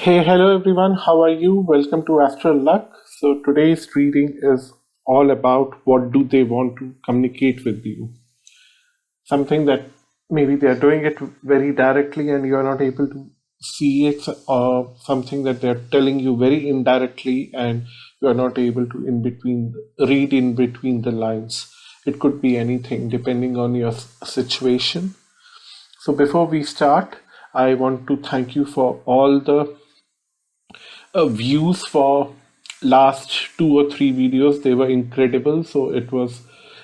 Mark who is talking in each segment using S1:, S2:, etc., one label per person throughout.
S1: Hey, hello everyone. How are you? Welcome to Astro Luck. So today's reading is all about what do they want to communicate with you. Something that maybe they are doing it very directly and you are not able to see it, or something that they're telling you very indirectly and you are not able to read in between the lines. It could be anything depending on your situation. So before we start, I want to thank you for all the views for last 2 or 3 videos. They were incredible, so it was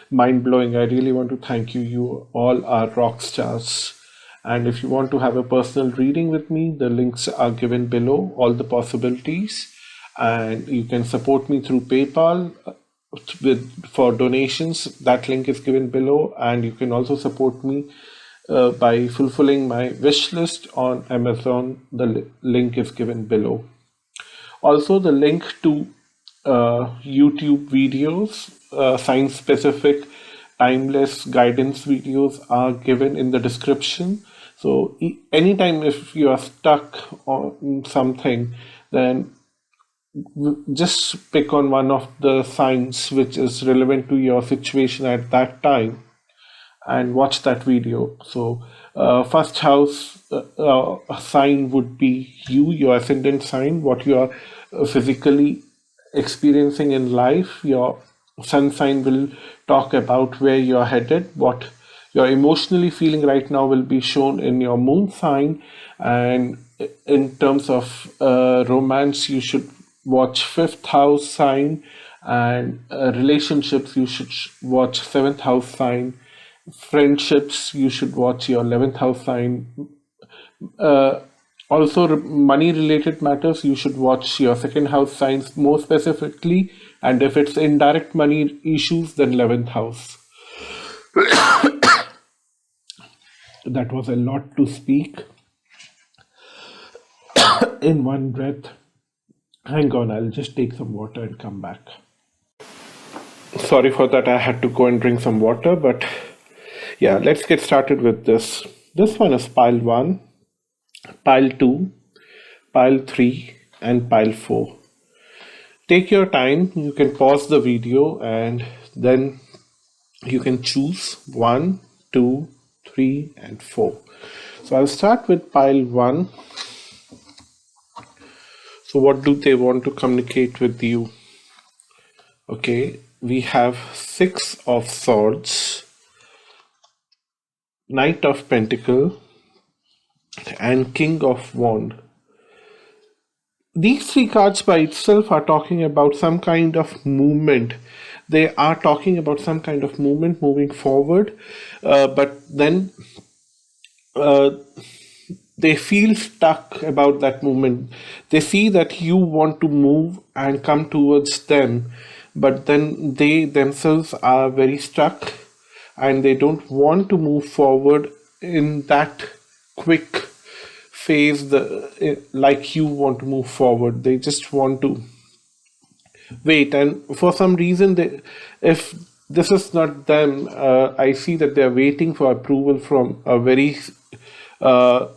S1: mind blowing. I really want to thank you. You all are rock stars. And if you want to have a personal reading with me, the links are given below, all the possibilities. And you can support me through PayPal for donations. That link is given below. And you can also support me by fulfilling my wish list on Amazon. The link is given below. Also, the link to YouTube videos, science specific, timeless guidance videos are given in the description. So, anytime if you are stuck on something, then just pick on one of the signs which is relevant to your situation at that time and watch that video. So, first house sign would be you, your ascendant sign, what you are physically experiencing in life. Your sun sign will talk about where you're headed. What you're emotionally feeling right now will be shown in your moon sign. And in terms of romance, you should watch fifth house sign, and relationships, you should watch seventh house sign. Friendships, you should watch your 11th house sign. Also, money related matters, you should watch your second house signs more specifically. And if it's indirect money issues, then 11th house. That was a lot to speak in one breath. Hang on, I'll just take some water and come back. Sorry for that, I had to go and drink some water, but yeah, let's get started with this. This one is pile 1, pile 2, pile 3, and pile 4. Take your time, you can pause the video and then you can choose 1, 2, 3, and 4. So I'll start with pile 1. So what do they want to communicate with you? Okay, we have 6 of Swords, Knight of Pentacle, and King of Wand. These 3 cards by itself are talking about some kind of movement. They are talking about some kind of movement moving forward, but then they feel stuck about that movement. They see that you want to move and come towards them, but then they themselves are very stuck and they don't want to move forward in that quick phase like you want to move forward. They just want to wait, and for some reason, if this is not them, I see that they're waiting for approval from a very uh,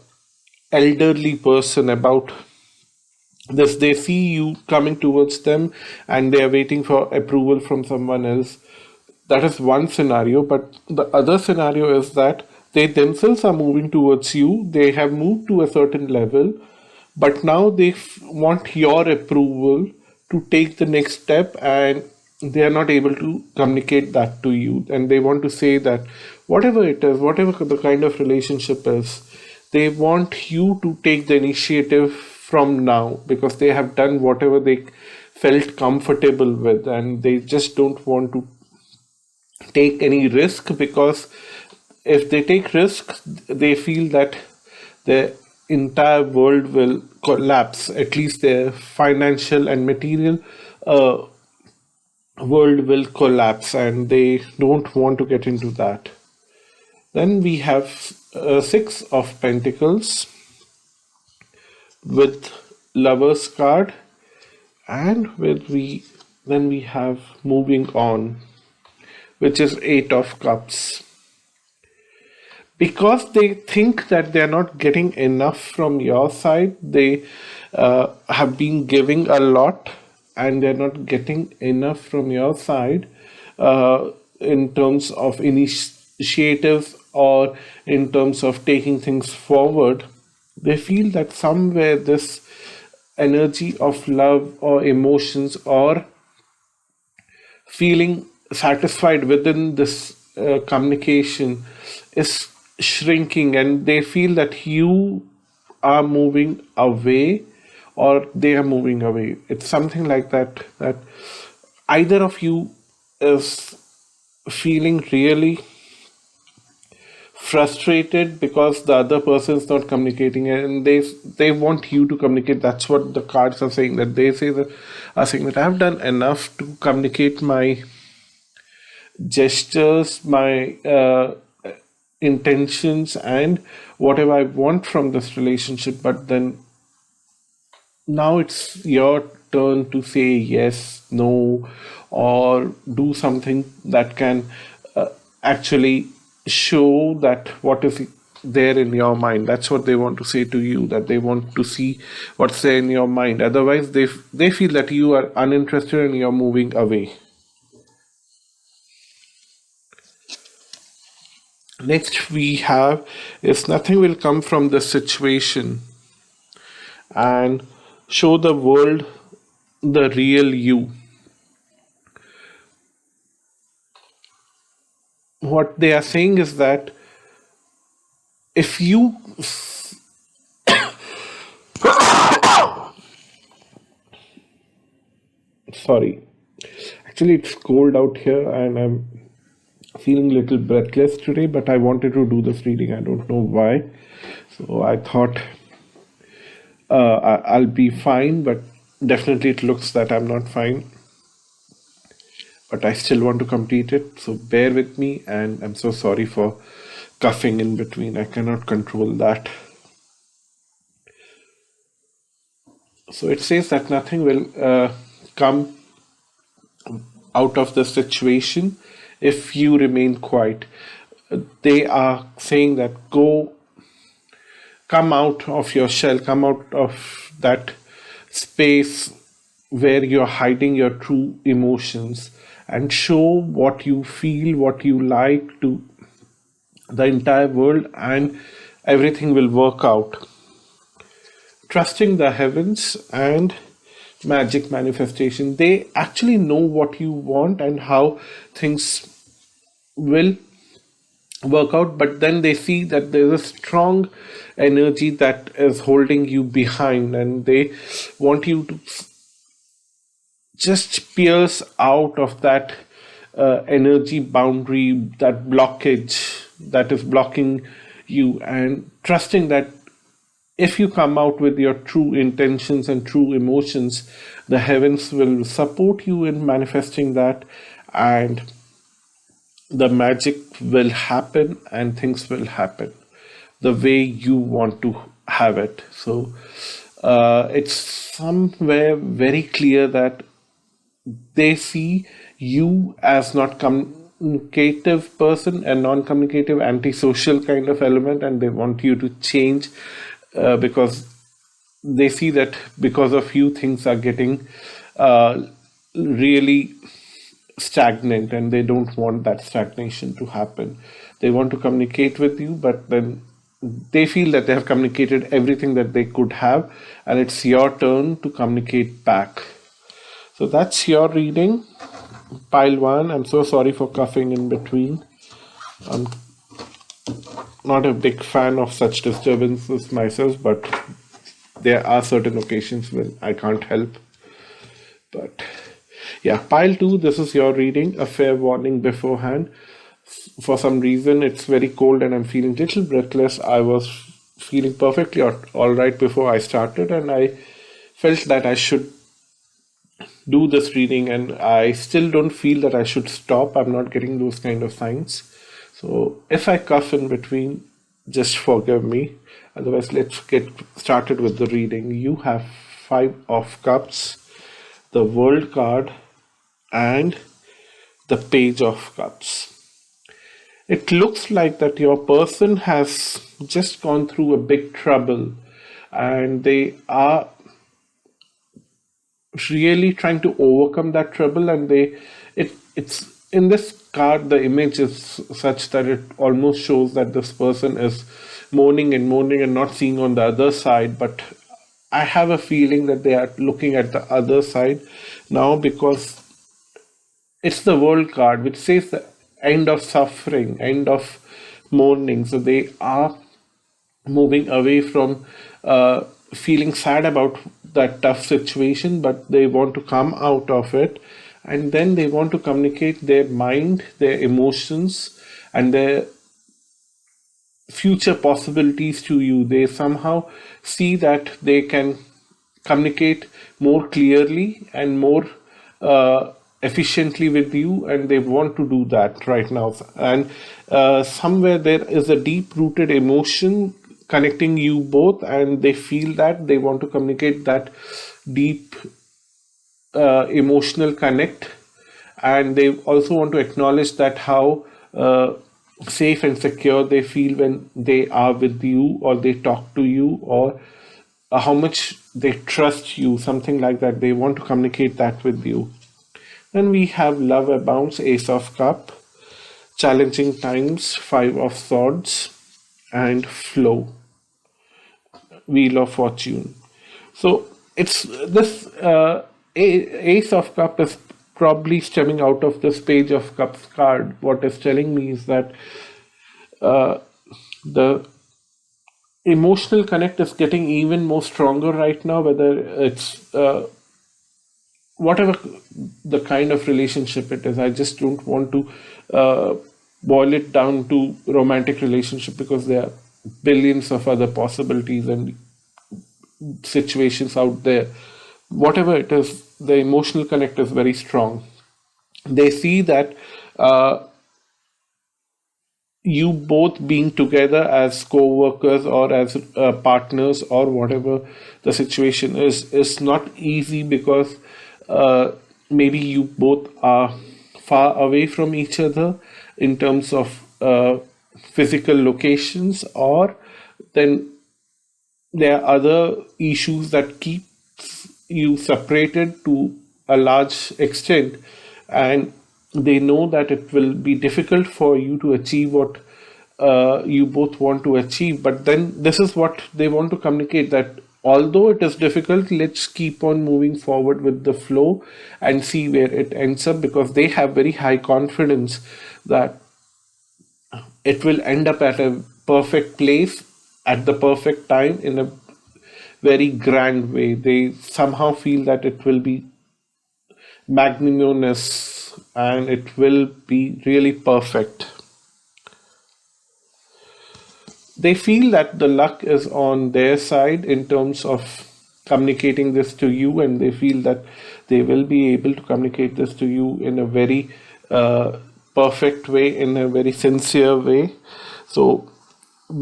S1: elderly person about this. They see you coming towards them and they are waiting for approval from someone else. That is one scenario, but the other scenario is that they themselves are moving towards you. They have moved to a certain level, but now they want your approval to take the next step, and they are not able to communicate that to you. And they want to say that whatever it is, whatever the kind of relationship is, they want you to take the initiative from now, because they have done whatever they felt comfortable with and they just don't want to take any risk, because if they take risks, they feel that the entire world will collapse. At least their financial and material world will collapse, and they don't want to get into that. Then we have 6 of Pentacles with Lovers card, and then we have Moving On, which is 8 of Cups. because they think that they're not getting enough from your side. They have been giving a lot and they're not getting enough from your side, in terms of initiatives or in terms of taking things forward. They feel that somewhere this energy of love or emotions or feeling satisfied within this communication is shrinking, and they feel that you are moving away or they are moving away. It's something like that, that either of you is feeling really frustrated because the other person is not communicating, and they want you to communicate. That's what the cards are saying, that they say that are saying that I've done enough to communicate my gestures, my intentions, and whatever I want from this relationship. But then now it's your turn to say yes, no, or do something that can actually show that what is there in your mind. That's what they want to say to you, that they want to see what's there in your mind. Otherwise, they feel that you are uninterested and you're moving away. Next, we have is nothing will come from the situation and show the world the real you. What they are saying is that if you, sorry, actually, it's cold out here and I'm feeling a little breathless today, but I wanted to do this reading. I don't know why. So I thought I'll be fine, but definitely it looks that I'm not fine. But I still want to complete it. So bear with me, and I'm so sorry for coughing in between. I cannot control that. So it says that nothing will come out of the situation if you remain quiet. They are saying that come out of your shell, come out of that space where you're hiding your true emotions, and show what you feel, what you like to the entire world, and everything will work out. Trusting the heavens and magic manifestation. They actually know what you want and how things will work out, but then they see that there's a strong energy that is holding you behind, and they want you to just pierce out of that energy boundary, that blockage that is blocking you, and trusting that if you come out with your true intentions and true emotions, the heavens will support you in manifesting that, and the magic will happen and things will happen the way you want to have it. So it's somewhere very clear that they see you as not communicative person, a non-communicative antisocial kind of element, and they want you to change, because they see that because of you things are getting really stagnant, and they don't want that stagnation to happen. They want to communicate with you, but then they feel that they have communicated everything that they could have, and it's your turn to communicate back. So that's your reading, pile one. I'm so sorry for coughing in between. I'm not a big fan of such disturbances myself, but there are certain occasions when I can't help. But yeah, pile two, this is your reading. A fair warning beforehand. For some reason, it's very cold and I'm feeling little breathless. I was feeling perfectly all right before I started, and I felt that I should do this reading, and I still don't feel that I should stop. I'm not getting those kind of signs. So if I cough in between, just forgive me. Otherwise, let's get started with the reading. You have Five of Cups, the World card, and the Page of Cups. it looks like that your person has just gone through a big trouble, and they are really trying to overcome that trouble, and it's in this card, the image is such that it almost shows that this person is moaning and not seeing on the other side. But I have a feeling that they are looking at the other side now, because it's the world card, which says the end of suffering, end of mourning. So they are moving away from feeling sad about that tough situation, but they want to come out of it. And then they want to communicate their mind, their emotions, and their future possibilities to you. They somehow see that they can communicate more clearly and more efficiently with you, and they want to do that right now. And somewhere there is a deep rooted emotion connecting you both, and they feel that they want to communicate that deep emotional connect. And they also want to acknowledge that how safe and secure they feel when they are with you, or they talk to you, or how much they trust you, something like that. They want to communicate that with you. Then we have love abounds, Ace of Cup, challenging times, Five of Swords, and flow, Wheel of Fortune. So it's this Ace of Cup is probably stemming out of this Page of Cups card. What is telling me is that the emotional connect is getting even more stronger right now, whether it's whatever the kind of relationship it is. I just don't want to boil it down to romantic relationship, because there are billions of other possibilities and situations out there. Whatever it is, the emotional connect is very strong. They see that you both being together as co-workers or as partners, or whatever the situation is not easy, because maybe you both are far away from each other in terms of physical locations, or then there are other issues that keep you separated to a large extent, and they know that it will be difficult for you to achieve what you both want to achieve. But then this is what they want to communicate, that although it is difficult, let's keep on moving forward with the flow and see where it ends up, because they have very high confidence that it will end up at a perfect place at the perfect time in a very grand way. They somehow feel that it will be magnanimous and it will be really perfect. They feel that the luck is on their side in terms of communicating this to you, and they feel that they will be able to communicate this to you in a very perfect way, in a very sincere way. So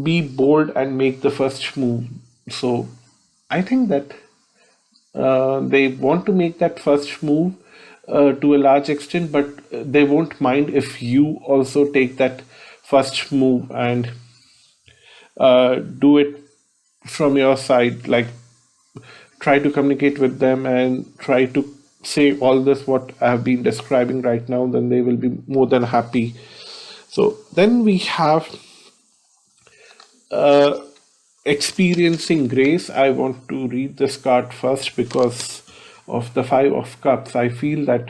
S1: be bold and make the first move. So I think that they want to make that first move to a large extent, but they won't mind if you also take that first move and do it from your side. Like, try to communicate with them and try to say all this what I have been describing right now, then they will be more than happy. So then we have experiencing grace. I want to read this card first because of the Five of Cups. I feel that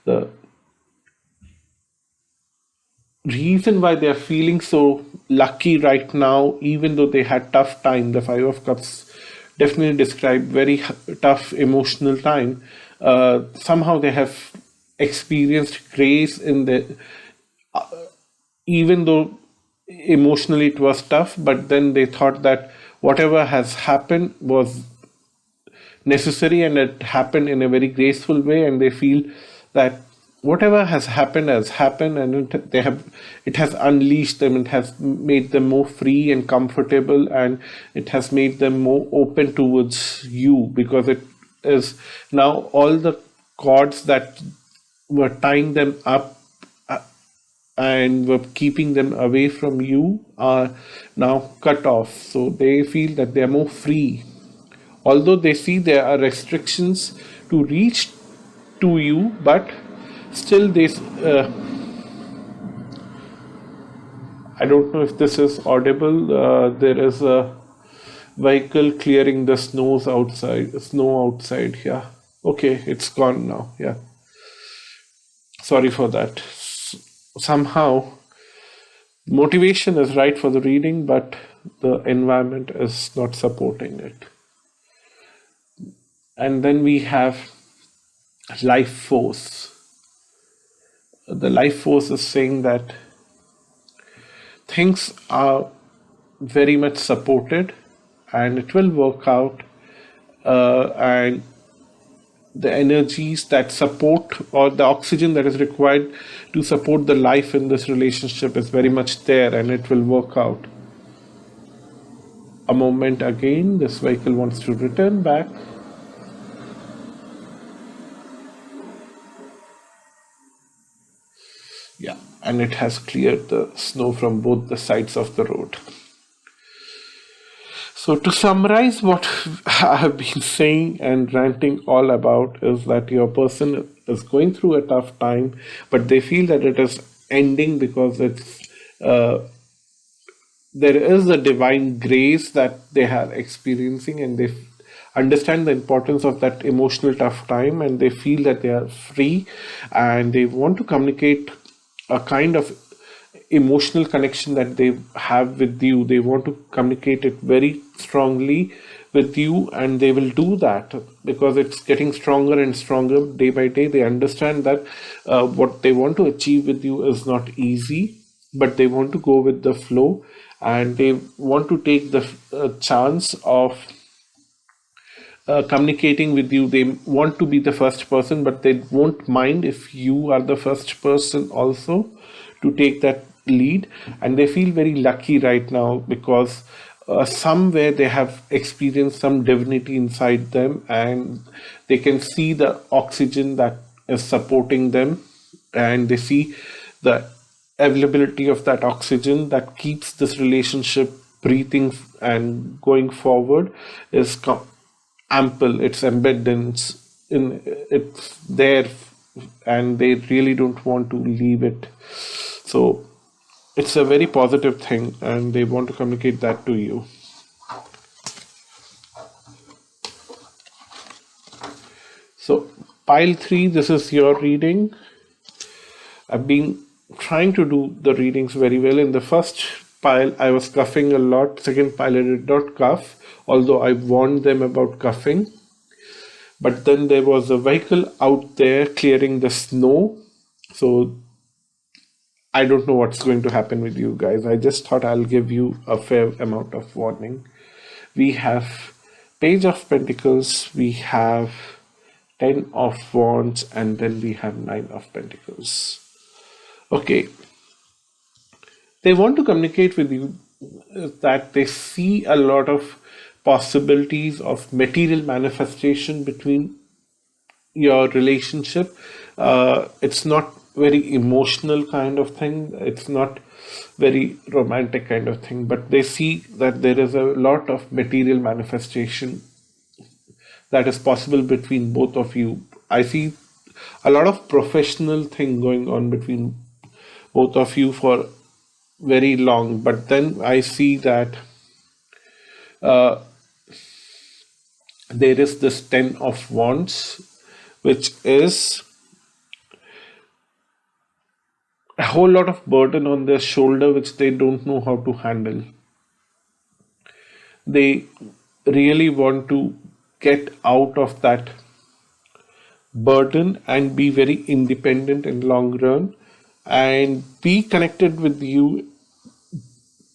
S1: the reason why they're feeling so lucky right now, even though they had tough time, the Five of Cups definitely described very tough emotional time. Somehow they have experienced grace in the, even though emotionally it was tough, but then they thought that whatever has happened was necessary and it happened in a very graceful way, and they feel that whatever has happened, and it has unleashed them, it has made them more free and comfortable, and it has made them more open towards you, because it is now all the cords that were tying them up and were keeping them away from you are now cut off. So they feel that they are more free. Although they see there are restrictions to reach to you, but still I don't know if this is audible. There is a vehicle clearing the snow outside. Yeah. Okay, it's gone now. Yeah. Sorry for that. Somehow, motivation is right for the reading, but the environment is not supporting it. And then we have life force. The life force is saying that things are very much supported and it will work out, and the energies that support, or the oxygen that is required to support the life in this relationship, is very much there and it will work out. A moment again, this vehicle wants to return back. Yeah, and it has cleared the snow from both the sides of the road. So to summarize what I have been saying and ranting all about is that your person is going through a tough time, but they feel that it is ending because there is a divine grace that they are experiencing, and they understand the importance of that emotional tough time, and they feel that they are free and they want to communicate a kind of emotional connection that they have with you. They want to communicate it very strongly with you, and they will do that because it's getting stronger and stronger day by day. They understand that what they want to achieve with you is not easy, but they want to go with the flow, and they want to take the chance of communicating with you. They want to be the first person, but they won't mind if you are the first person also to take that lead. And they feel very lucky right now because somewhere they have experienced some divinity inside them, and they can see the oxygen that is supporting them, and they see the availability of that oxygen that keeps this relationship breathing and going forward is ample. It's embedded in it's there, and they really don't want to leave it. So it's a very positive thing, and they want to communicate that to you. So pile 3, this is your reading. I've been trying to do the readings very well. In the first pile, I was coughing a lot. Second pile, I did not cough, although I warned them about coughing. But then there was a vehicle out there clearing the snow. So I don't know what's going to happen with you guys. I just thought I'll give you a fair amount of warning. We have Page of Pentacles, we have 10 of Wands, and then we have 9 of Pentacles. Okay. They want to communicate with you that they see a lot of possibilities of material manifestation between your relationship. It's not very emotional kind of thing. It's not very romantic kind of thing, but they see that there is a lot of material manifestation that is possible between both of you. I see a lot of professional thing going on between both of you for very long, but then I see that there is this 10 of Wands, which is a whole lot of burden on their shoulder which they don't know how to handle. They really want to get out of that burden and be very independent in long run and be connected with you,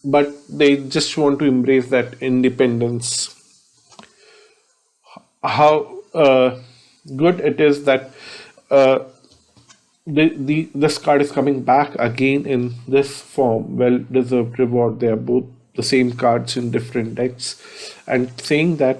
S1: but they just want to embrace that independence. How good it is that this card is coming back again in this form. Well deserved reward. They are both the same cards in different decks, and saying that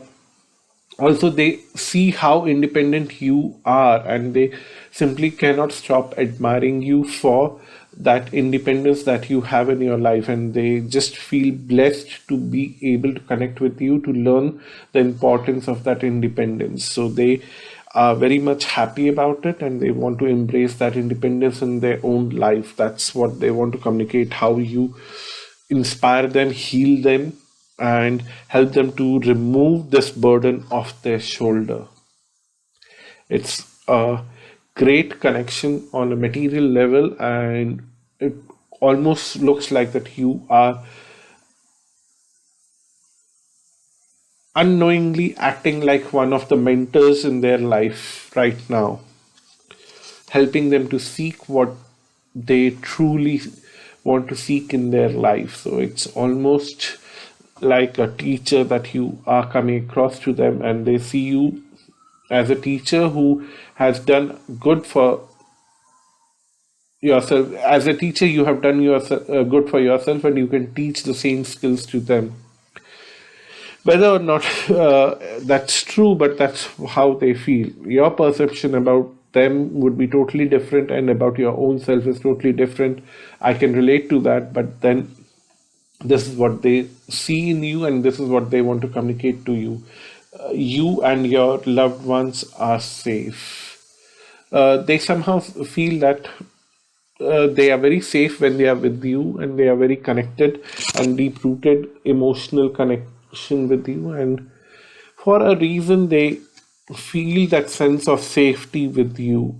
S1: Also, they see how independent you are, and they simply cannot stop admiring you for that independence that you have in your life, and they just feel blessed to be able to connect with you, to learn the importance of that independence. So they are very much happy about it, and they want to embrace that independence in their own life. That's what they want to communicate, how you inspire them, heal them, and help them to remove this burden off their shoulder. It's a great connection on a material level, and it almost looks like that you are unknowingly acting like one of the mentors in their life right now, helping them to seek what they truly want to seek in their life. So it's almost like a teacher that you are coming across to them, and they see you as a teacher who has done good for yourself. As a teacher, you have done yourself good for yourself, and you can teach the same skills to them. Whether or not that's true, but that's how they feel. Your perception about them would be totally different, and about your own self is totally different. I can relate to that, but then this is what they see in you, and this is what they want to communicate to you. You and your loved ones are safe. They somehow feel that they are very safe when they are with you, and they are very connected and deep rooted emotional connection with you, and for a reason they feel that sense of safety with you.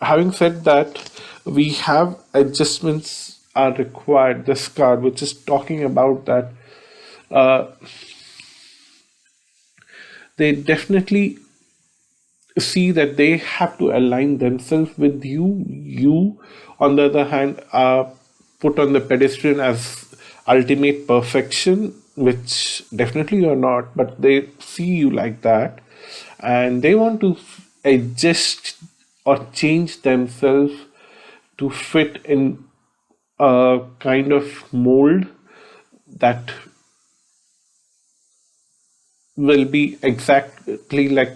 S1: Having said that, we have adjustments are required. This card, which is talking about that, uh, they definitely see that they have to align themselves with you. You, on the other hand, are put on the pedestal as ultimate perfection, which definitely you're not, but they see you like that, and they want to adjust or change themselves to fit in a kind of mold that will be exactly like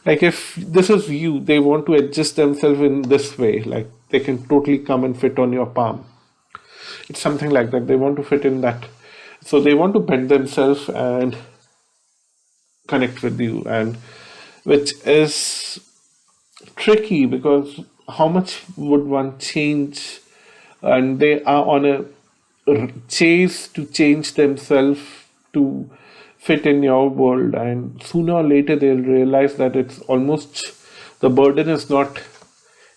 S1: if this is you, they want to adjust themselves in this way, like they can totally come and fit on your palm. It's something like that. They want to fit in that, so they want to bend themselves and connect with you, and which is tricky, because how much would one change, and they are on a chase to change themselves to fit in your world, and sooner or later they'll realize that it's almost, the burden is not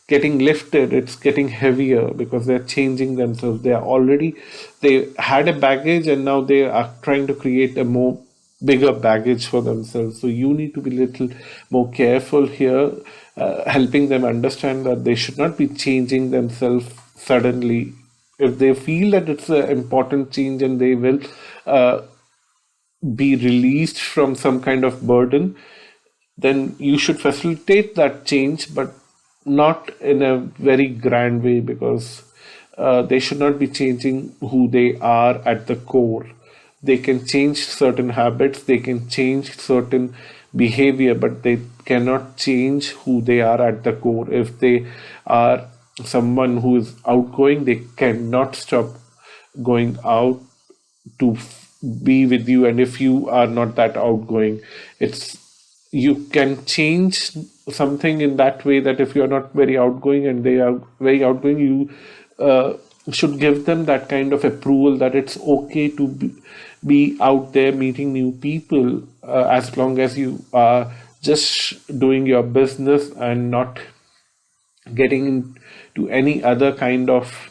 S1: getting lifted, it's getting heavier, because they're changing themselves. They are already, they had a baggage, and now they are trying to create a more bigger baggage for themselves. So you need to be little more careful here, helping them understand that they should not be changing themselves suddenly. If they feel that it's an important change, and they will uh, be released from some kind of burden, then you should facilitate that change, but not in a very grand way, because they should not be changing who they are at the core. They can change certain habits, they can change certain behavior, but they cannot change who they are at the core. If they are someone who is outgoing, they cannot stop going out to be with you. And if you are not that outgoing, it's, you can change something in that way, that if you are not very outgoing and they are very outgoing, you should give them that kind of approval that it's okay to be out there meeting new people, as long as you are just doing your business and not getting into any other kind of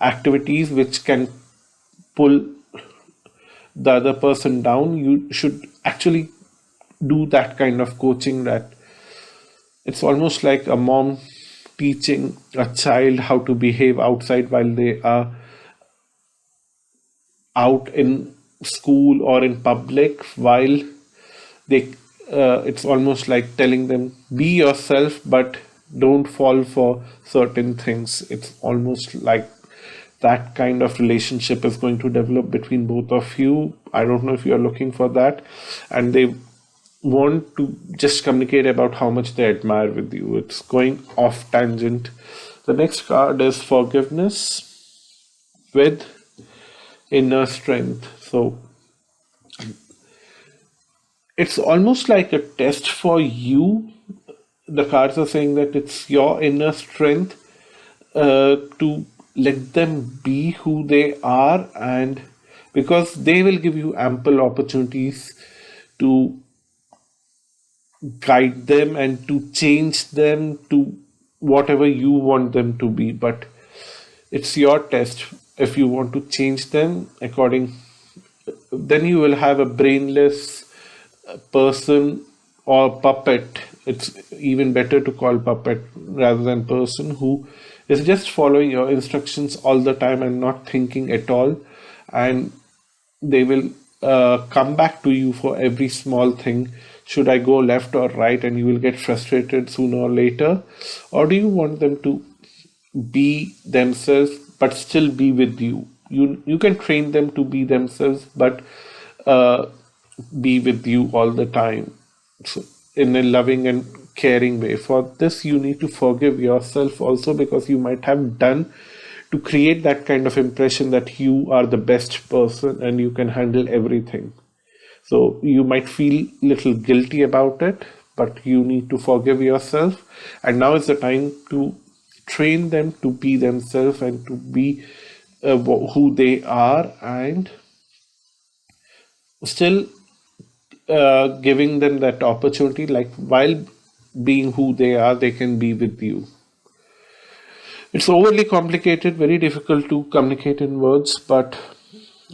S1: activities which can pull the other person down. You should actually do that kind of coaching, that it's almost like a mom teaching a child how to behave outside while they are out in school or in public, while they it's almost like telling them, be yourself, but don't fall for certain things. It's almost like that kind of relationship is going to develop between both of you. I don't know if you're looking for that. And they want to just communicate about how much they admire with you. It's going off tangent. The next card is forgiveness with inner strength. So it's almost like a test for you. The cards are saying that it's your inner strength to let them be who they are, and because they will give you ample opportunities to guide them and to change them to whatever you want them to be. But it's your test. If you want to change them according, then you will have a brainless person or puppet. It's even better to call puppet rather than person, who is just following your instructions all the time and not thinking at all. And they will come back to you for every small thing. Should I go left or right? And you will get frustrated sooner or later. Or do you want them to be themselves but still be with you? You can train them to be themselves but uh, be with you all the time, so in a loving and caring way. For this, you need to forgive yourself also, because you might have done to create that kind of impression that you are the best person and you can handle everything. So you might feel little guilty about it, but you need to forgive yourself. And now is the time to train them to be themselves and to be who they are, and still giving them that opportunity, like while being who they are, they can be with you. It's overly complicated, very difficult to communicate in words, but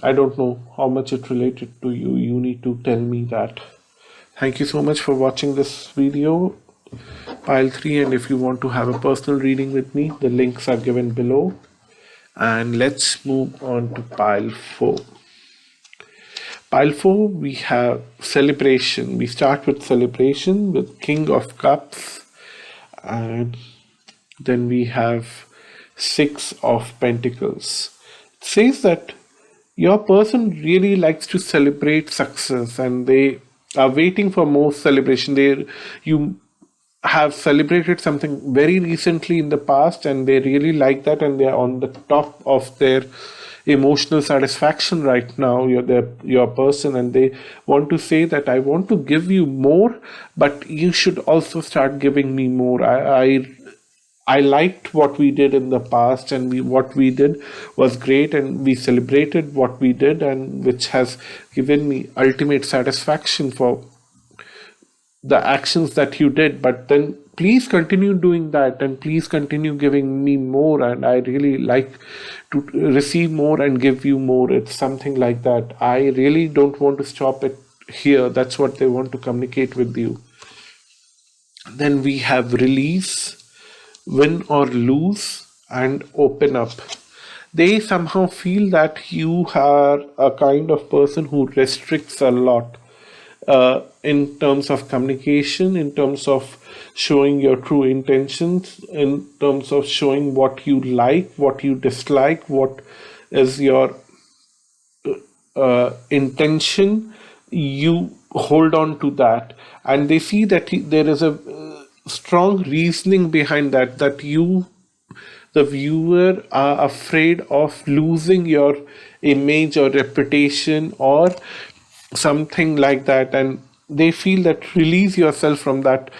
S1: I don't know how much it related to you. You need to tell me that. Thank you so much for watching this video, pile 3. And if you want to have a personal reading with me, the links are given below. And let's move on to pile 4. Pile 4, we have celebration. We start with celebration with King of Cups, and then we have 6 of Pentacles. It says that your person really likes to celebrate success, and they are waiting for more celebration. You have celebrated something very recently in the past, and they really like that, and they are on the top of their emotional satisfaction right now. Your person, and they want to say that I want to give you more, but you should also start giving me more. I liked what we did in the past, and what we did was great, and we celebrated what we did, and which has given me ultimate satisfaction for the actions that you did. But then please continue doing that, and please continue giving me more, and I really like to receive more and give you more. It's something like that. I really don't want to stop it here. That's what they want to communicate with you. Then we have release, win or lose, and open up. They somehow feel that you are a kind of person who restricts a lot in terms of communication, in terms of showing your true intentions, in terms of showing what you like, what you dislike, what is your intention. You hold on to that, and they see that there is a strong reasoning behind that, that you, the viewer, are afraid of losing your image or reputation or something like that, and they feel that release yourself from that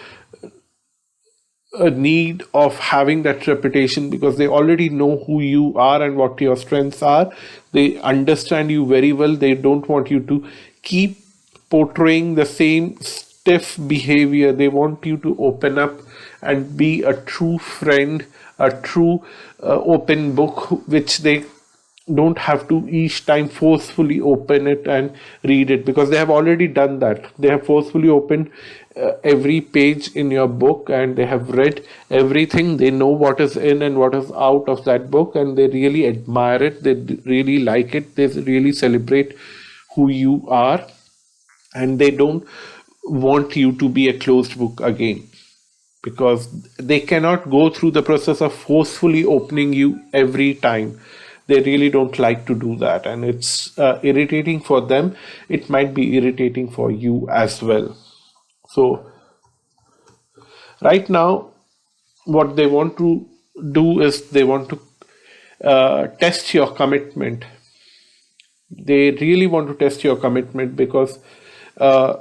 S1: need of having that reputation, because they already know who you are and what your strengths are. They understand you very well. They don't want you to keep portraying the same stiff behavior. They want you to open up and be a true friend, a true open book, which they don't have to each time forcefully open it and read it, because they have already done that. They have forcefully opened every page in your book, and they have read everything. They know what is in and what is out of that book, and they really admire it. They really like it. They really celebrate who you are, and they don't want you to be a closed book again, because they cannot go through the process of forcefully opening you every time. they really don't like to do that, and it's irritating for them. It might be irritating for you as well. So right now, what they want to do is they want to test your commitment. They really want to test your commitment because uh,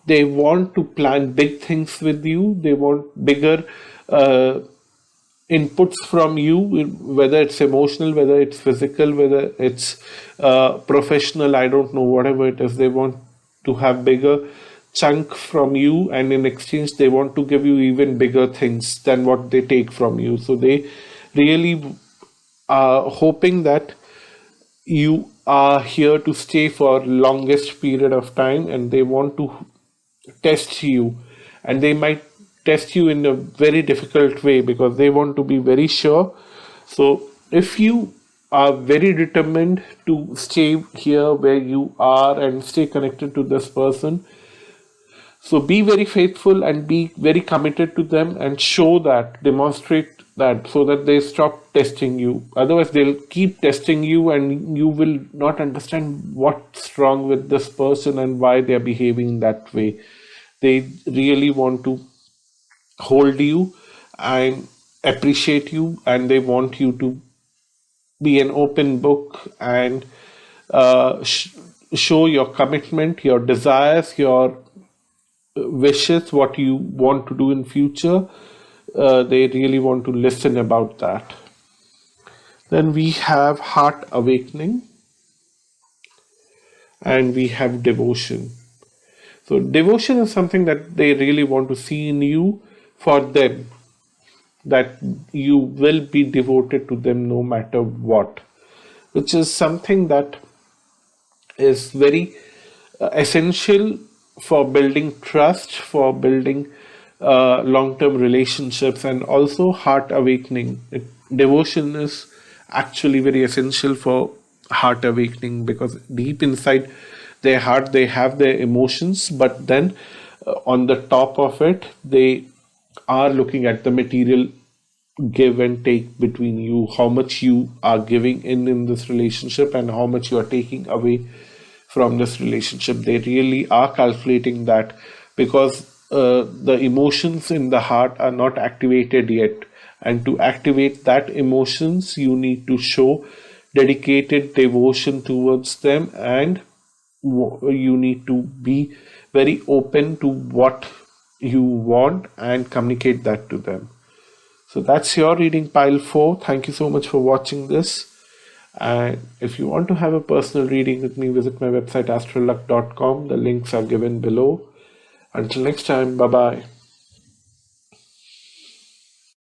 S1: they want to plan big things with you. They want bigger uh, inputs from you, whether it's emotional, whether it's physical, whether it's professional. I don't know, whatever it is. They want to have bigger chunk from you, and in exchange, they want to give you even bigger things than what they take from you. So they really are hoping that you are here to stay for longest period of time, and they want to test you, and they might test you in a very difficult way because they want to be very sure. So if you are very determined to stay here where you are and stay connected to this person, so be very faithful and be very committed to them, and show that, demonstrate that, so that they stop testing you. Otherwise, they'll keep testing you, and you will not understand what's wrong with this person and why they're behaving that way. They really want to hold you and appreciate you, and they want you to be an open book and show your commitment, your desires, your wishes, what you want to do in future. They really want to listen about that. Then we have heart awakening, and we have devotion. So devotion is something that they really want to see in you, for them, that you will be devoted to them no matter what, which is something that is very essential for building trust, for building long-term relationships, and also heart awakening. Devotion is actually very essential for heart awakening, because deep inside their heart they have their emotions, but then on the top of it they are looking at the material give and take between you, how much you are giving in this relationship and how much you are taking away from this relationship. They really are calculating that, because the emotions in the heart are not activated yet, and to activate that emotions you need to show dedicated devotion towards them, and you need to be very open to what you want and communicate that to them. So that's your reading pile 4. Thank you so much for watching this. And if you want to have a personal reading with me, visit my website astroluck.com. The links are given below. Until next time, bye bye.